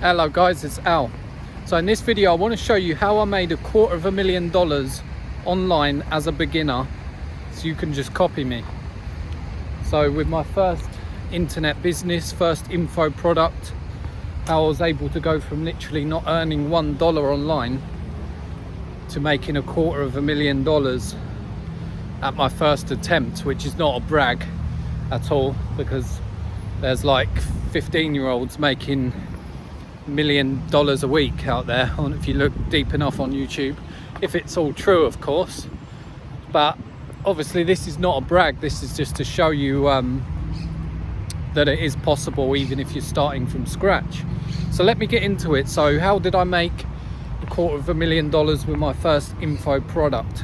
Hello guys, it's Al. So in this video I want to show you how I made $250,000 online as a beginner, so you can just copy me. So with my first internet business, first info product, how I was able to go from literally not earning $1 online to making $250,000 at my first attempt, which is not a brag at all, because there's like 15-year-olds making $1 million a week out there, if you look deep enough on YouTube, if it's all true, of course. But obviously this is not a brag, this is just to show you that it is possible even if you're starting from scratch. So let me get into it. So how did I make $250,000 with my first info product?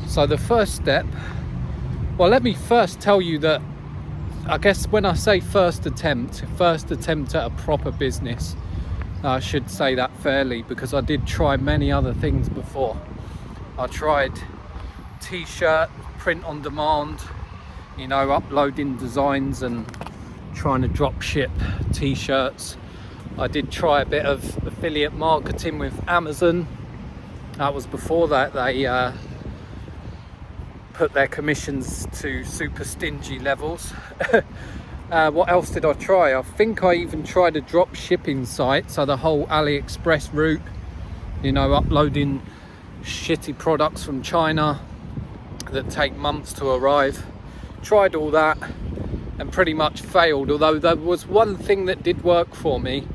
So the first step, well, let me first tell you that I guess when I say first attempt at a proper business, I should say that fairly, because I did try many other things before. I tried t-shirt, print on demand, you know, uploading designs and trying to drop ship t-shirts. I did try a bit of affiliate marketing with Amazon. That was before that they put their commissions to super stingy levels. What else did I try? I think I even tried a drop shipping site, so the whole AliExpress route, you know, uploading shitty products from China that take months to arrive. Tried all that and pretty much failed, although there was one thing that did work for me,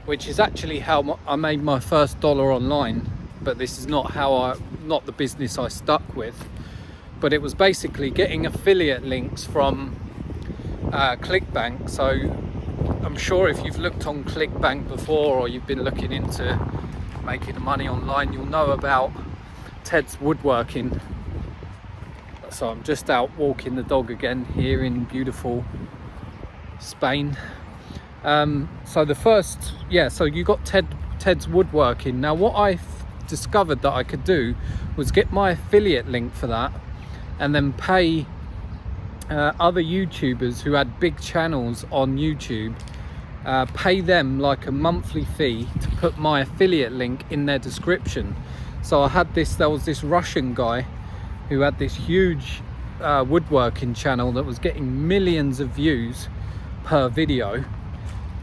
which is actually how I made my first dollar online, but this is not the business I stuck with. But it was basically getting affiliate links from ClickBank. So I'm sure if you've looked on ClickBank before, or you've been looking into making money online, you'll know about Ted's Woodworking. So I'm just out walking the dog again here in beautiful Spain. So the first, so you got Ted's Woodworking. Now what I discovered that I could do was get my affiliate link for that, and then pay other YouTubers who had big channels on YouTube, pay them like a monthly fee to put my affiliate link in their description. So I had there was this Russian guy who had this huge woodworking channel that was getting millions of views per video,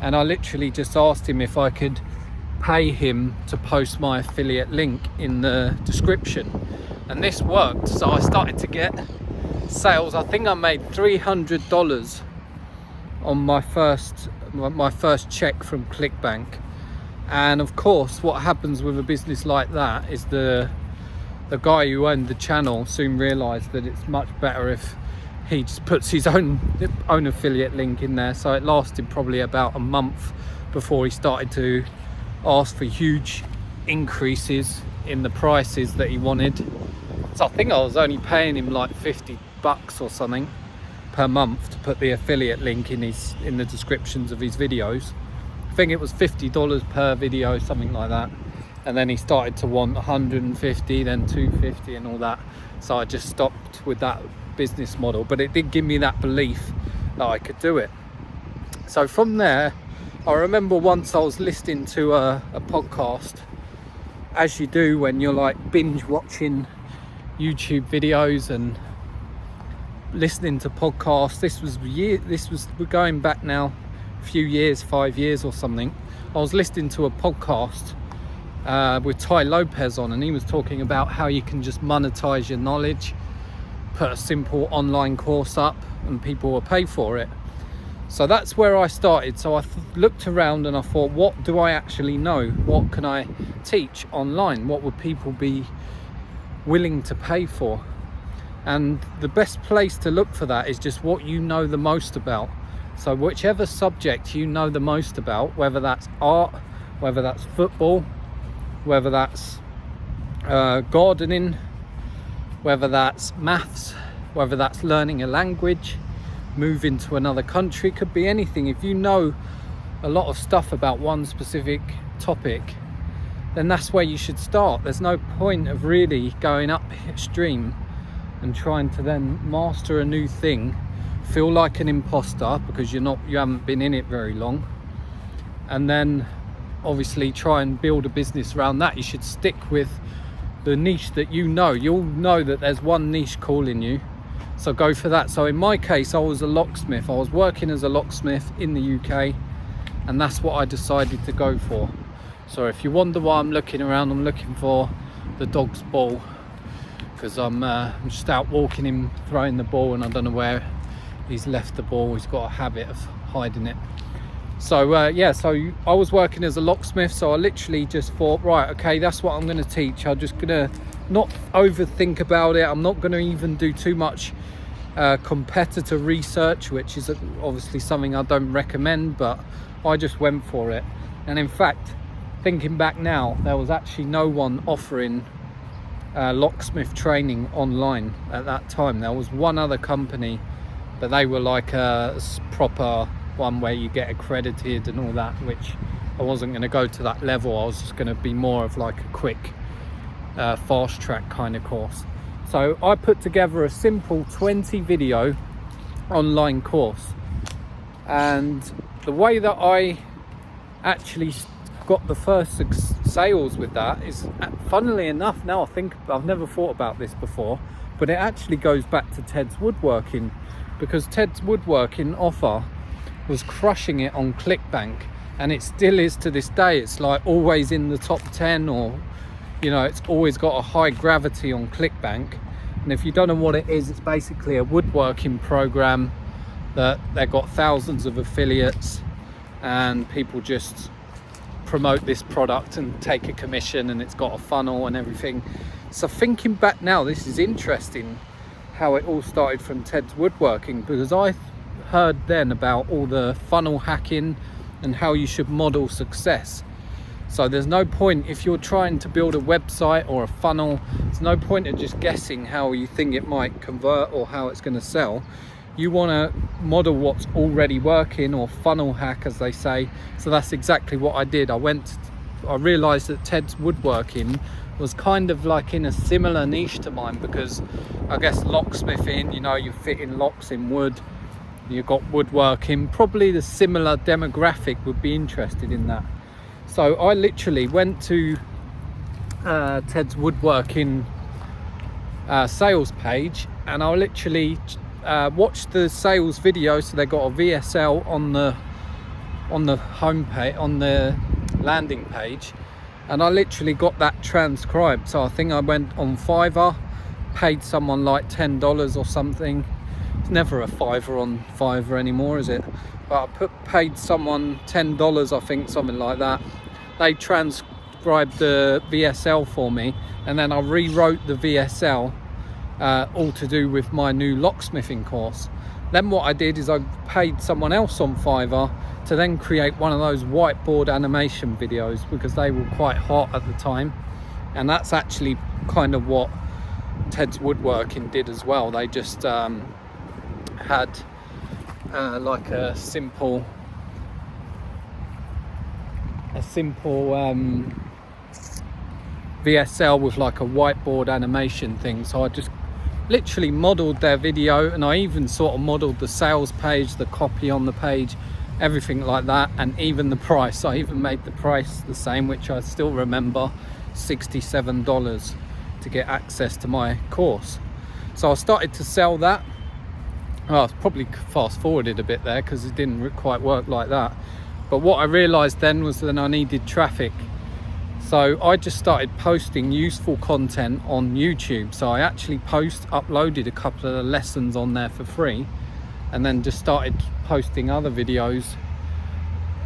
and I literally just asked him if I could pay him to post my affiliate link in the description, and this worked. So I started to get sales. I think I made $300 on my first check from ClickBank. And of course what happens with a business like that is the guy who owned the channel soon realized that it's much better if he just puts his own affiliate link in there. So it lasted probably about a month before he started to ask for huge increases in the prices that he wanted. So I think I was only paying him like $50 or something per month to put the affiliate link in the descriptions of his videos. I think it was $50 per video, something like that. And then he started to want 150, then 250 and all that. So I just stopped with that business model, but it did give me that belief that I could do it. So from there, I remember once I was listening to a podcast, as you do when you're like binge watching YouTube videos and listening to podcasts. We're going back now a few years, 5 years or something. I was listening to a podcast with Ty Lopez on, and he was talking about how you can just monetize your knowledge, put a simple online course up and people will pay for it. So that's where I started. So I looked around and I thought, what do I actually know? What can I teach online? What would people be willing to pay for? And the best place to look for that is just what you know the most about. So whichever subject you know the most about, whether that's art, whether that's football, whether that's gardening, whether that's maths, whether that's learning a language, moving to another country, could be anything. If you know a lot of stuff about one specific topic, then that's where you should start. There's no point of really going upstream and trying to then master a new thing, feel like an imposter because you haven't been in it very long, and then obviously try and build a business around that. You should stick with the niche that you know. You'll know that there's one niche calling you, so go for that. So in my case, I was a locksmith. I was working as a locksmith in the UK, and that's what I decided to go for. So if you wonder why I'm looking around, I'm looking for the dog's ball, because I'm just out walking him, throwing the ball, and I don't know where he's left the ball. He's got a habit of hiding it. So yeah, so I was working as a locksmith, so I literally just thought, right, okay, that's what I'm going to teach. I'm just going to not overthink about it. I'm not going to even do too much competitor research, which is obviously something I don't recommend, but I just went for it. And in fact, thinking back now, there was actually no one offering locksmith training online at that time. There was one other company, but they were like a proper one where you get accredited and all that, which I wasn't going to go to that level. I was just going to be more of like a quick fast track kind of course. So I put together a simple 20 video online course, and the way that I actually got the first sales with that is, funnily enough, now I think, I've never thought about this before, but it actually goes back to Ted's Woodworking, because Ted's Woodworking offer was crushing it on ClickBank, and it still is to this day. It's like always in the top 10, or you know, it's always got a high gravity on ClickBank. And if you don't know what it is, it's basically a woodworking program that they've got thousands of affiliates, and people just promote this product and take a commission, and it's got a funnel and everything. So thinking back now, this is interesting how it all started from Ted's Woodworking, because I heard then about all the funnel hacking and how you should model success. So there's no point, if you're trying to build a website or a funnel, there's no point in just guessing how you think it might convert or how it's going to sell. You want to model what's already working, or funnel hack as they say. So that's exactly what I did. I realized that Ted's Woodworking was kind of like in a similar niche to mine, because I guess locksmithing, you know, you fit in locks in wood, you've got woodworking, probably the similar demographic would be interested in that. So I literally went to Ted's Woodworking sales page, and I literally watched the sales video. So they got a VSL on the home page, on the landing page, and I literally got that transcribed. So I think I went on Fiverr, paid someone like $10 or something. It's never a fiver on Fiverr anymore, is it? But I paid someone $10, I think, something like that. They transcribed the VSL for me, and then I rewrote the VSL, all to do with my new locksmithing course. Then what I did is I paid someone else on Fiverr to then create one of those whiteboard animation videos, because they were quite hot at the time. And that's actually kind of what Ted's Woodworking did as well. They just had like a simple VSL with like a whiteboard animation thing. So I just literally modeled their video, and I even sort of modeled the sales page, the copy on the page, everything like that, and even the price. I even made the price the same, which I still remember, $67 to get access to my course. So I started to sell that. Well, I probably fast forwarded a bit there because it didn't quite work like that. But what I realized then was that I needed traffic. So I just started posting useful content on YouTube. So I actually uploaded a couple of the lessons on there for free, and then just started posting other videos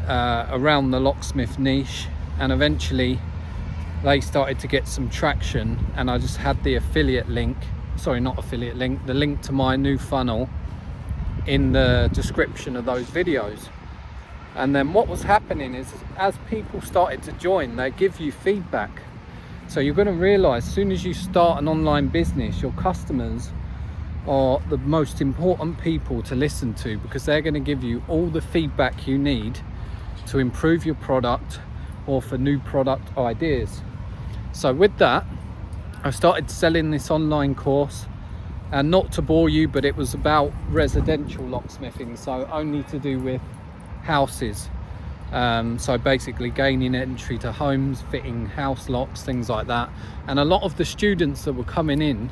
around the locksmith niche, and eventually they started to get some traction, and I just had the affiliate link, sorry, not affiliate link, the link to my new funnel in the description of those videos. And then what was happening is, as people started to join, they give you feedback. So you're going to realize, as soon as you start an online business, your customers are the most important people to listen to, because they're going to give you all the feedback you need to improve your product or for new product ideas. So with that, I started selling this online course, and not to bore you, but it was about residential locksmithing, so only to do with houses. So basically gaining entry to homes, fitting house locks, things like that. And a lot of the students that were coming in,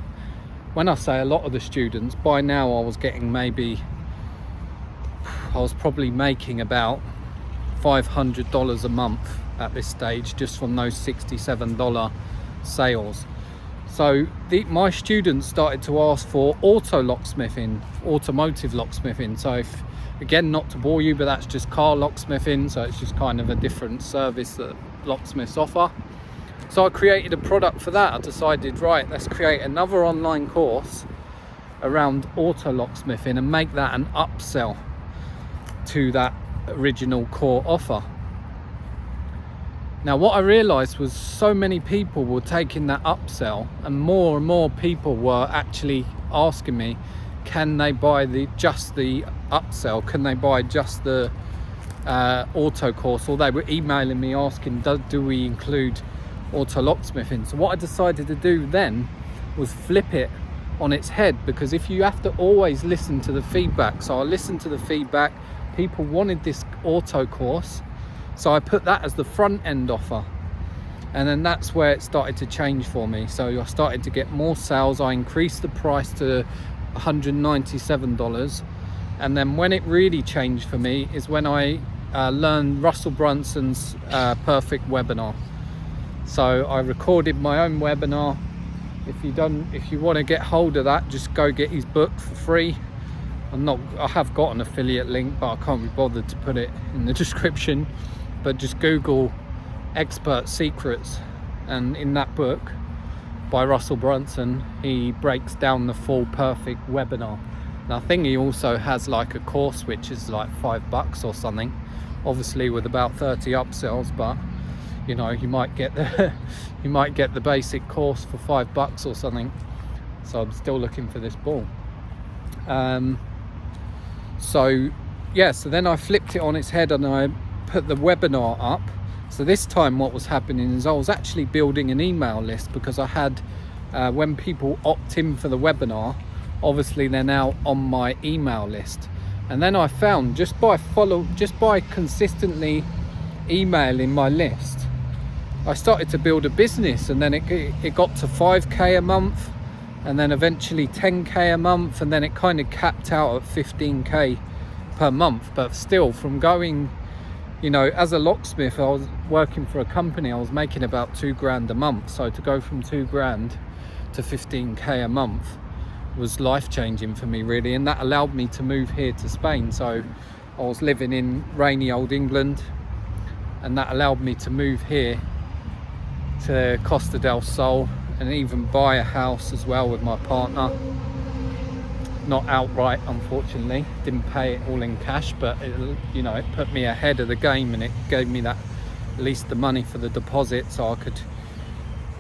when I say a lot of the students, by now I was probably making about $500 a month at this stage, just from those $67 sales. So my students started to ask for automotive locksmithing. So again, not to bore you, but that's just car locksmithing. So it's just kind of a different service that locksmiths offer. So I created a product for that. I decided, right, let's create another online course around auto locksmithing and make that an upsell to that original core offer. Now what I realized was so many people were taking that upsell, and more people were actually asking me, can they buy just the upsell? Can they buy just the auto course? Or they were emailing me asking, do we include auto locksmithing? So what I decided to do then was flip it on its head, because if you have to always listen to the feedback, so I listened to the feedback, people wanted this auto course, so I put that as the front end offer, and then that's where it started to change for me. So I started to get more sales. I increased the price to $197, and then when it really changed for me is when I learned Russell Brunson's perfect webinar. So I recorded my own webinar. If you want to get hold of that, just go get his book for free. I have got an affiliate link, but I can't be bothered to put it in the description. But just Google expert secrets, and in that book by Russell Brunson, he breaks down the full perfect webinar. Now I think he also has like a course which is like $5 or something, obviously with about 30 upsells, but you know, you might get the basic course for $5 or something. So I'm still looking for this ball. So then I flipped it on its head and I put the webinar up. So this time what was happening is I was actually building an email list, because I had when people opt in for the webinar, obviously they're now on my email list. And then I found just by consistently emailing my list, I started to build a business, and then it got to 5k a month, and then eventually 10k a month, and then it kind of capped out at 15k per month. But still, from going, you know, as a locksmith, I was working for a company, I was making about $2,000 a month. So to go from $2,000 to 15k a month was life-changing for me, really. And that allowed me to move here to Spain. So I was living in rainy old England, and that allowed me to move here to Costa del Sol and even buy a house as well with my partner. Not outright, unfortunately, didn't pay it all in cash, but it put me ahead of the game, and it gave me that, at least the money for the deposit, so I could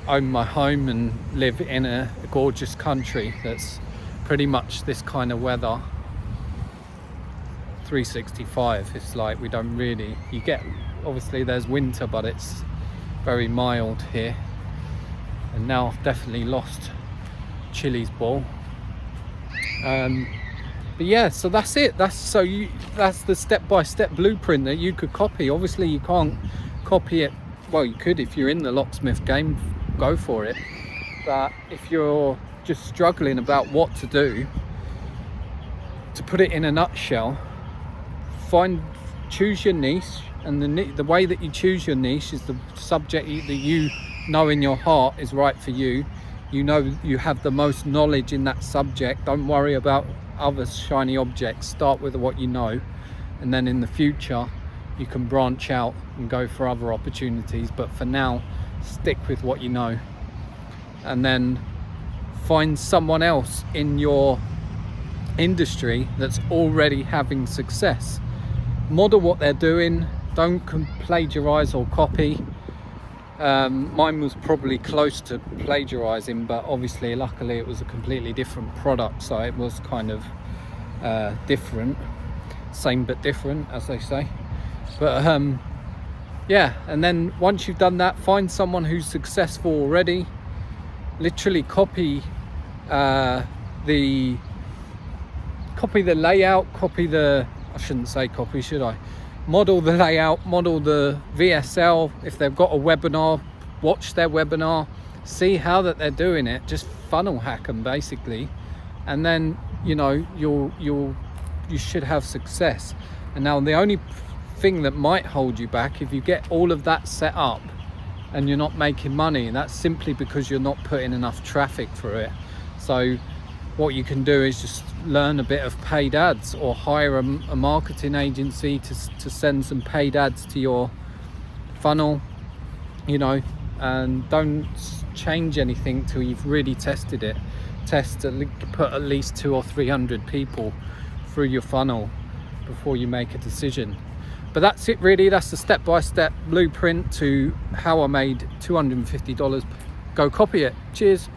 own my home and live in a gorgeous country that's pretty much this kind of weather 365. It's like we don't really, obviously there's winter, but it's very mild here. And now I've definitely lost Chili's ball. But yeah, so that's it. That's the step-by-step blueprint that you could copy. Obviously you can't copy it. Well, you could if you're in the locksmith game, go for it. But if you're just struggling about what to do, to put it in a nutshell, choose your niche, and the way that you choose your niche is the subject that you know in your heart is right for you. You know you have the most knowledge in that subject. Don't worry about other shiny objects. Start with what you know, and then in the future you can branch out and go for other opportunities. But for now, stick with what you know, and then find someone else in your industry that's already having success. Model what they're doing. Don't plagiarize or copy. Mine was probably close to plagiarizing, but obviously luckily it was a completely different product, so it was kind of different, same but different, as they say. But yeah, and then once you've done that, find someone who's successful already, literally copy the layout, I shouldn't say copy, should I? model the layout, model the VSL. If they've got a webinar, watch their webinar, see how that they're doing it, just funnel hack them basically, and then you know you should have success. And now the only thing that might hold you back, if you get all of that set up and you're not making money, and that's simply because you're not putting enough traffic for it. So what you can do is just learn a bit of paid ads, or hire a marketing agency to send some paid ads to your funnel, you know, and don't change anything till you've really tested it. Put at least 200 or 300 people through your funnel before you make a decision. But that's it really. That's the step-by-step blueprint to how I made $250. Go copy it. Cheers.